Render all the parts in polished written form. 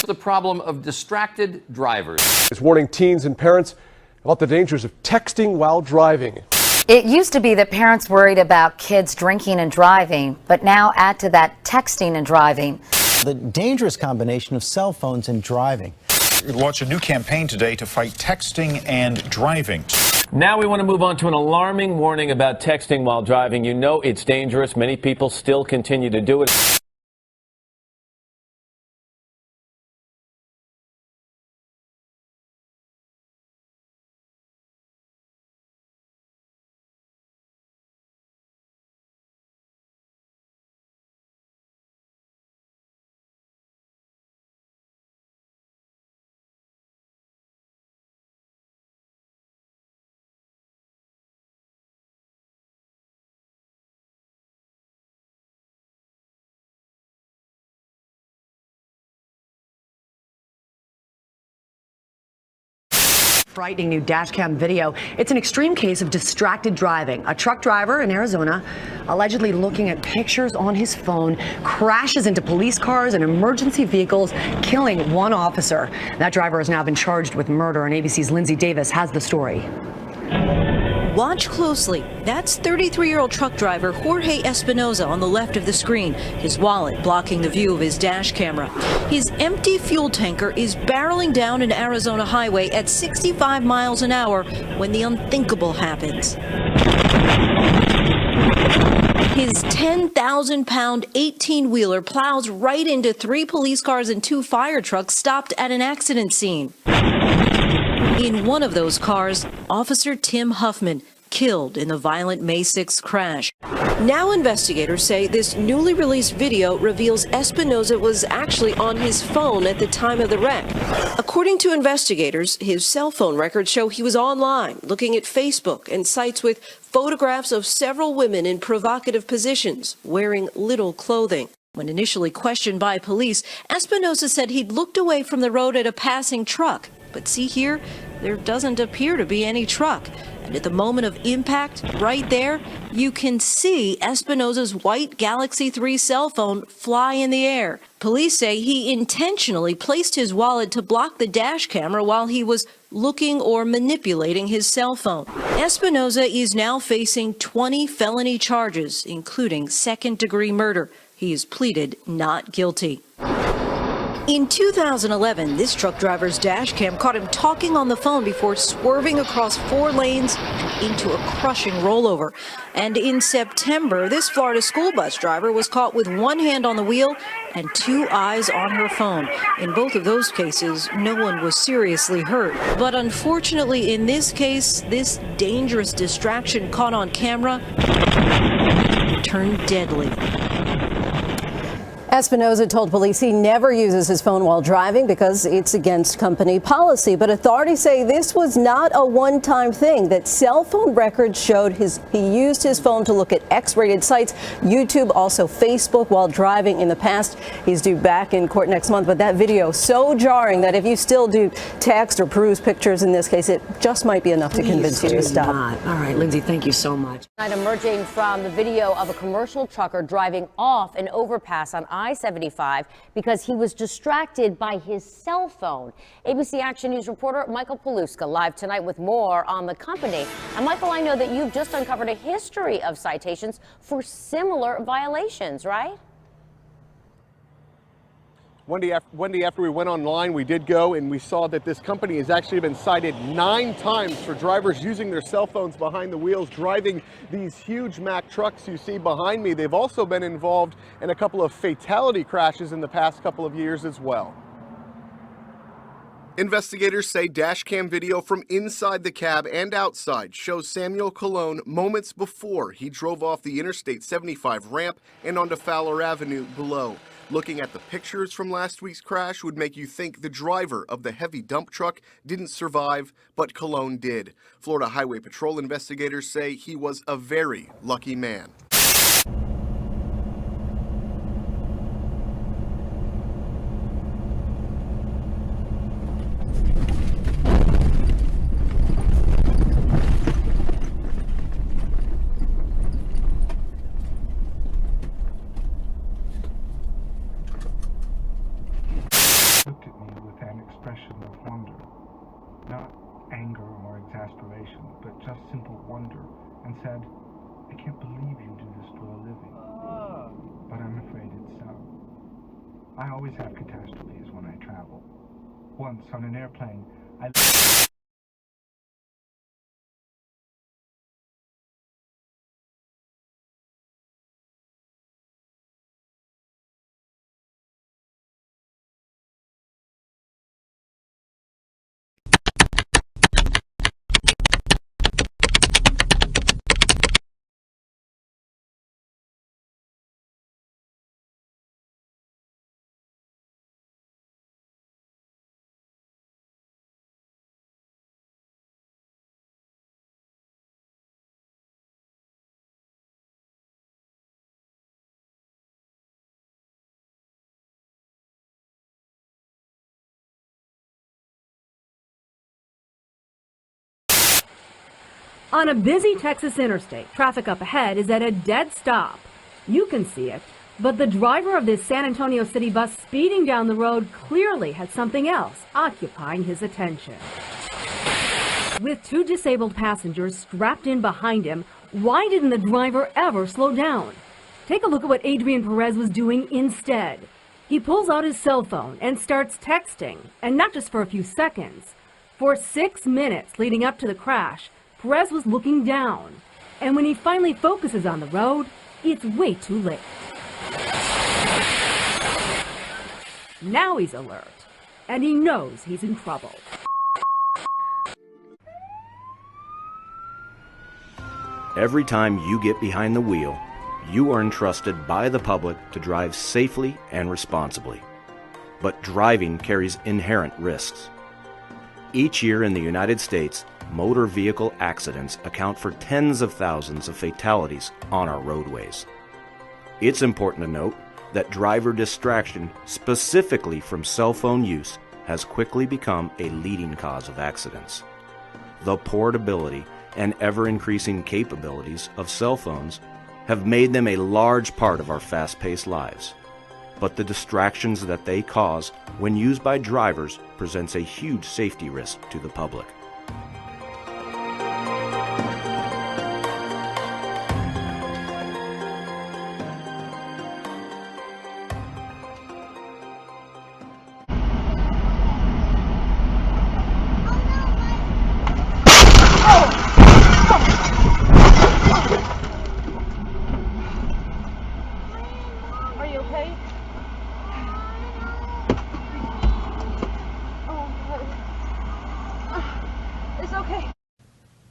the problem of distracted drivers. It's warning teens and parents about the dangers of texting while driving. It used to be that parents worried about kids drinking and driving, but now add to that texting and driving. The dangerous combination of cell phones and driving. We launched a new campaign today to fight texting and driving. Now we want to move on to an alarming warning about texting while driving. You know it's dangerous. Many people still continue to do it. Frightening new dashcam video. It's an extreme case of distracted driving. A truck driver in Arizona, allegedly looking at pictures on his phone, crashes into police cars and emergency vehicles, killing one officer. That driver has now been charged with murder, and ABC's Lindsay Davis has the story. Watch closely. That's 33-year-old truck driver Jorge Espinoza on the left of the screen, his wallet blocking the view of his dash camera. His empty fuel tanker is barreling down an Arizona highway at 65 miles an hour when the unthinkable happens. His 10,000-pound 18-wheeler plows right into 3 police cars and 2 fire trucks stopped at an accident scene. In one of those cars, Officer Tim Huffman killed in the violent May 6th crash. Now investigators say this newly released video reveals Espinoza was actually on his phone at the time of the wreck. According to investigators, his cell phone records show he was online looking at Facebook and sites with photographs of several women in provocative positions wearing little clothing. When initially questioned by police, Espinoza said he'd looked away from the road at a passing truck. But see here, there doesn't appear to be any truck. And at the moment of impact, right there, you can see Espinoza's white Galaxy 3 cell phone fly in the air. Police say he intentionally placed his wallet to block the dash camera while he was looking or manipulating his cell phone. Espinoza is now facing 20 felony charges, including second-degree murder. He is pleaded not guilty. In 2011, this truck driver's dash cam caught him talking on the phone before swerving across 4 lanes and into a crushing rollover. And in September, this Florida school bus driver was caught with one hand on the wheel and 2 eyes on her phone. In both of those cases, no one was seriously hurt. But unfortunately, in this case, this dangerous distraction caught on camera turned deadly. Espinoza told police he never uses his phone while driving because it's against company policy. But authorities say this was not a one-time thing, that cell phone records showed he used his phone to look at X-rated sites, YouTube, also Facebook, while driving in the past. He's due back in court next month. But that video so jarring that if you still do text or peruse pictures in this case, it just might be enough to convince you to stop. All right, Lindsay, thank you so much. Emerging from the video of a commercial trucker driving off an overpass on I-75 because he was distracted by his cell phone. ABC Action News reporter Michael Paluska live tonight with more on the company. And Michael, I know that you've just uncovered a history of citations for similar violations, right? Wendy, after we went online, we did go and we saw that this company has actually been cited 9 times for drivers using their cell phones behind the wheels, driving these huge Mack trucks you see behind me. They've also been involved in a couple of fatality crashes in the past couple of years as well. Investigators say dashcam video from inside the cab and outside shows Samuel Colon moments before he drove off the Interstate 75 ramp and onto Fowler Avenue below. Looking at the pictures from last week's crash would make you think the driver of the heavy dump truck didn't survive, but Colon did. Florida Highway Patrol investigators say he was a very lucky man. looked at me with an expression of wonder. Not anger or exasperation, but just simple wonder, and said, "I can't believe you do this for a living." But I'm afraid it's so. I always have catastrophes when I travel. Once on an airplane, On a busy Texas interstate, traffic up ahead is at a dead stop. You can see it, but the driver of this San Antonio city bus speeding down the road clearly had something else occupying his attention. With two disabled passengers strapped in behind him, why didn't the driver ever slow down? Take a look at what Adrian Perez was doing instead. He pulls out his cell phone and starts texting, and not just for a few seconds. For 6 minutes leading up to the crash, Perez was looking down, and when he finally focuses on the road, it's way too late. Now he's alert, and he knows he's in trouble. Every time you get behind the wheel, you are entrusted by the public to drive safely and responsibly. But driving carries inherent risks. Each year in the United States, motor vehicle accidents account for tens of thousands of fatalities on our roadways. It's important to note that driver distraction, specifically from cell phone use, has quickly become a leading cause of accidents. The portability and ever-increasing capabilities of cell phones have made them a large part of our fast-paced lives. But the distractions that they cause when used by drivers presents a huge safety risk to the public.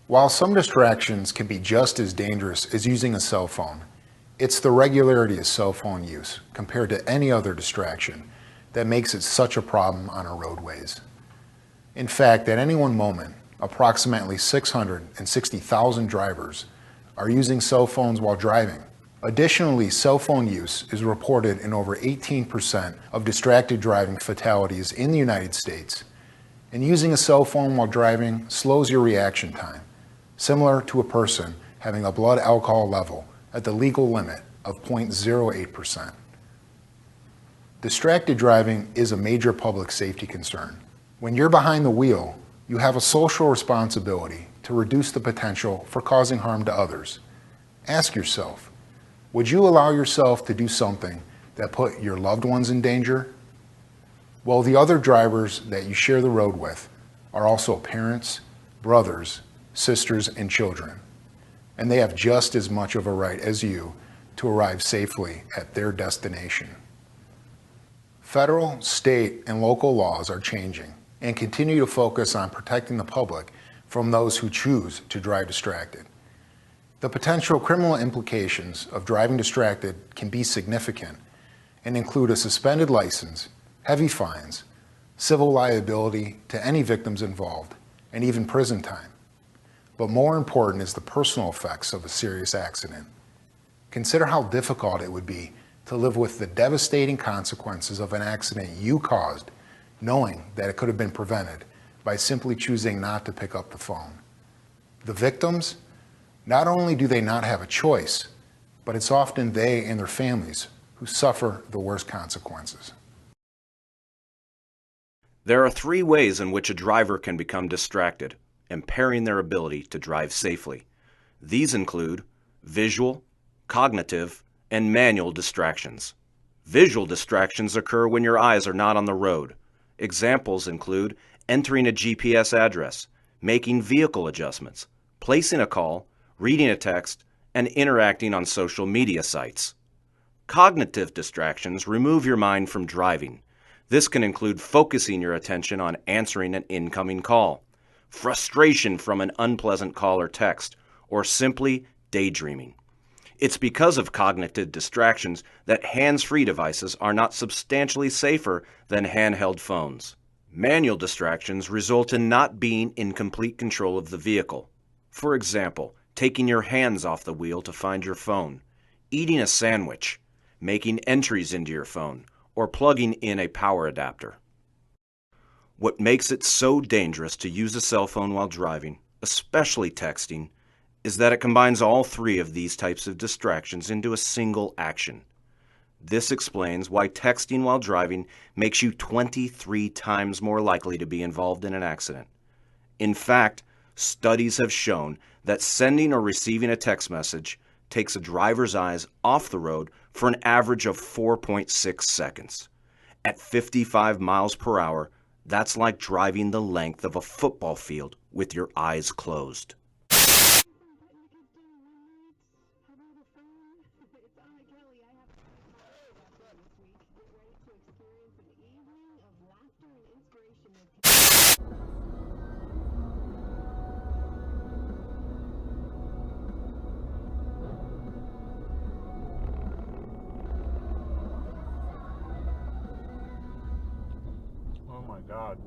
While some distractions can be just as dangerous as using a cell phone, it's the regularity of cell phone use compared to any other distraction that makes it such a problem on our roadways. In fact, at any one moment, approximately 660,000 drivers are using cell phones while driving. Additionally, cell phone use is reported in over 18% of distracted driving fatalities in the United States. And using a cell phone while driving slows your reaction time, similar to a person having a blood alcohol level at the legal limit of 0.08%. Distracted driving is a major public safety concern. When you're behind the wheel, you have a social responsibility to reduce the potential for causing harm to others. Ask yourself, would you allow yourself to do something that put your loved ones in danger? Well, the other drivers that you share the road with are also parents, brothers, sisters, and children, and they have just as much of a right as you to arrive safely at their destination. Federal, state, and local laws are changing and continue to focus on protecting the public from those who choose to drive distracted. The potential criminal implications of driving distracted can be significant and include a suspended license, heavy fines, civil liability to any victims involved, and even prison time. But more important is the personal effects of a serious accident. Consider how difficult it would be to live with the devastating consequences of an accident you caused, knowing that it could have been prevented by simply choosing not to pick up the phone. The victims, not only do they not have a choice, but it's often they and their families who suffer the worst consequences. There are 3 ways in which a driver can become distracted, impairing their ability to drive safely. These include visual, cognitive, and manual distractions. Visual distractions occur when your eyes are not on the road. Examples include entering a GPS address, making vehicle adjustments, placing a call, reading a text, and interacting on social media sites. Cognitive distractions remove your mind from driving. This can include focusing your attention on answering an incoming call, frustration from an unpleasant call or text, or simply daydreaming. It's because of cognitive distractions that hands-free devices are not substantially safer than handheld phones. Manual distractions result in not being in complete control of the vehicle. For example, taking your hands off the wheel to find your phone, eating a sandwich, making entries into your phone, or plugging in a power adapter. What makes it so dangerous to use a cell phone while driving, especially texting, is that it combines all 3 of these types of distractions into a single action. This explains why texting while driving makes you 23 times more likely to be involved in an accident. In fact, studies have shown that sending or receiving a text message takes a driver's eyes off the road for an average of 4.6 seconds. At 55 miles per hour, that's like driving the length of a football field with your eyes closed. Oh my God.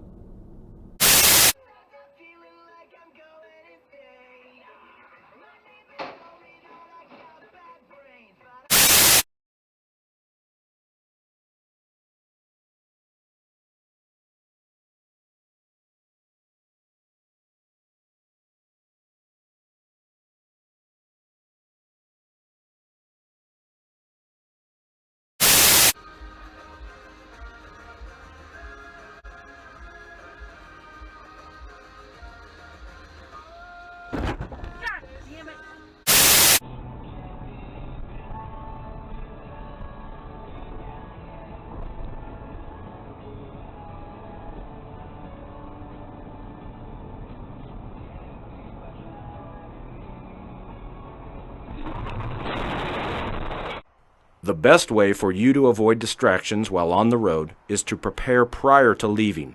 The best way for you to avoid distractions while on the road is to prepare prior to leaving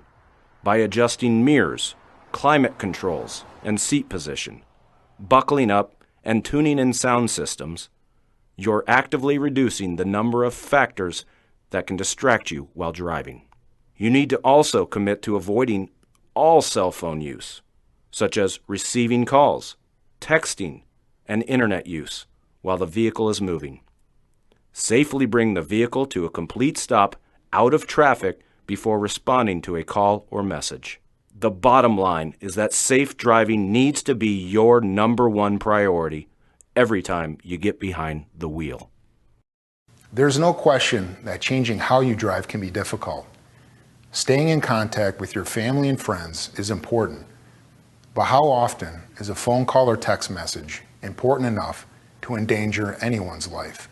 by adjusting mirrors, climate controls, and seat position, buckling up, and tuning in sound systems. You're actively reducing the number of factors that can distract you while driving. You need to also commit to avoiding all cell phone use, such as receiving calls, texting, and internet use while the vehicle is moving. Safely bring the vehicle to a complete stop out of traffic before responding to a call or message. The bottom line is that safe driving needs to be your #1 priority every time you get behind the wheel. There's no question that changing how you drive can be difficult. Staying in contact with your family and friends is important, but how often is a phone call or text message important enough to endanger anyone's life?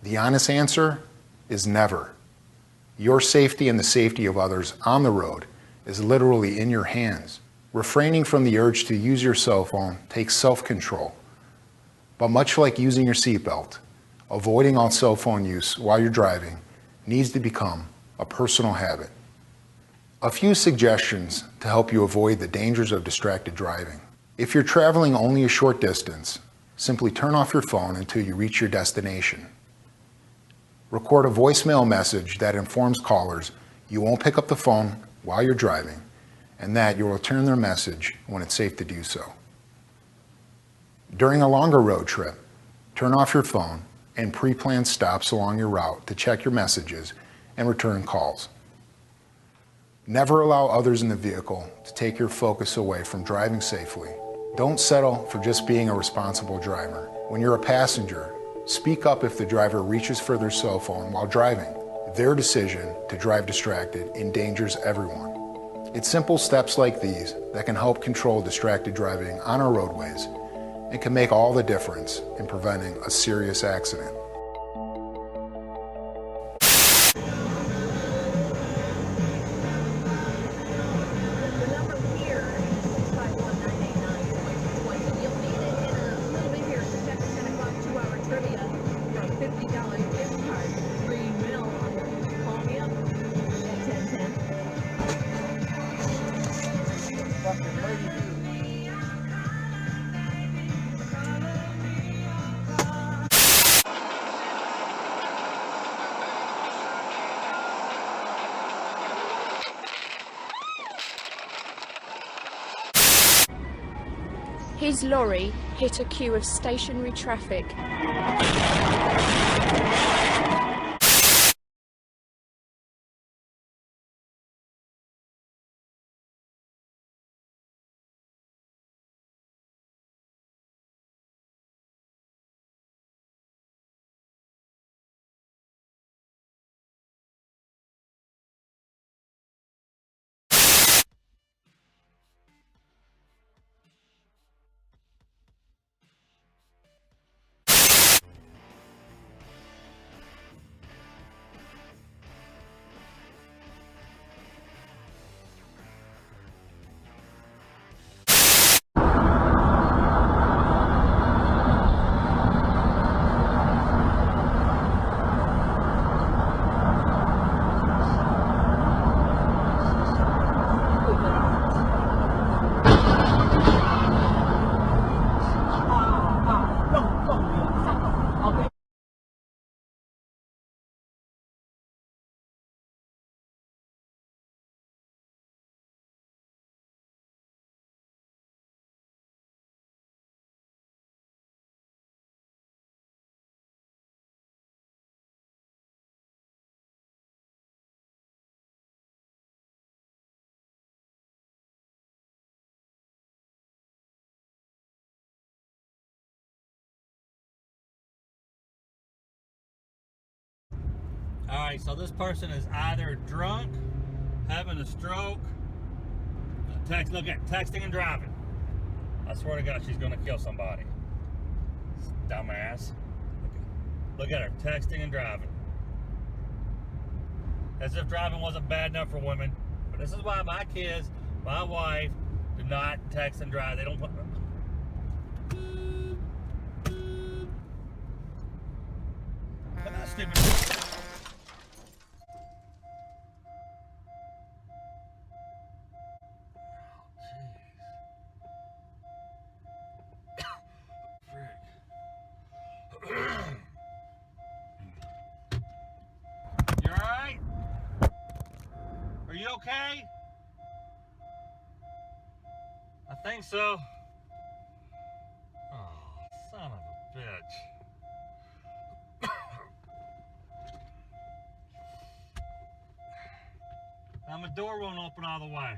The honest answer is never. Your safety and the safety of others on the road is literally in your hands. Refraining from the urge to use your cell phone takes self-control. But much like using your seatbelt, avoiding all cell phone use while you're driving needs to become a personal habit. A few suggestions to help you avoid the dangers of distracted driving. If you're traveling only a short distance, simply turn off your phone until you reach your destination. Record a voicemail message that informs callers you won't pick up the phone while you're driving, and that you'll return their message when it's safe to do so. During a longer road trip, turn off your phone and pre-plan stops along your route to check your messages and return calls. Never allow others in the vehicle to take your focus away from driving safely. Don't settle for just being a responsible driver. When you're a passenger, speak up if the driver reaches for their cell phone while driving. Their decision to drive distracted endangers everyone. It's simple steps like these that can help control distracted driving on our roadways and can make all the difference in preventing a serious accident. His lorry hit a queue of stationary traffic. Alright, so this person is either drunk, having a stroke, texting and driving. I swear to God, she's gonna kill somebody. Dumbass. Look at her, texting and driving. As if driving wasn't bad enough for women. But this is why my kids, my wife, do not text and drive. They don't put... Look at this stupid... You alright? Are you okay? I think so. Oh, son of a bitch. Now my door won't open all the way.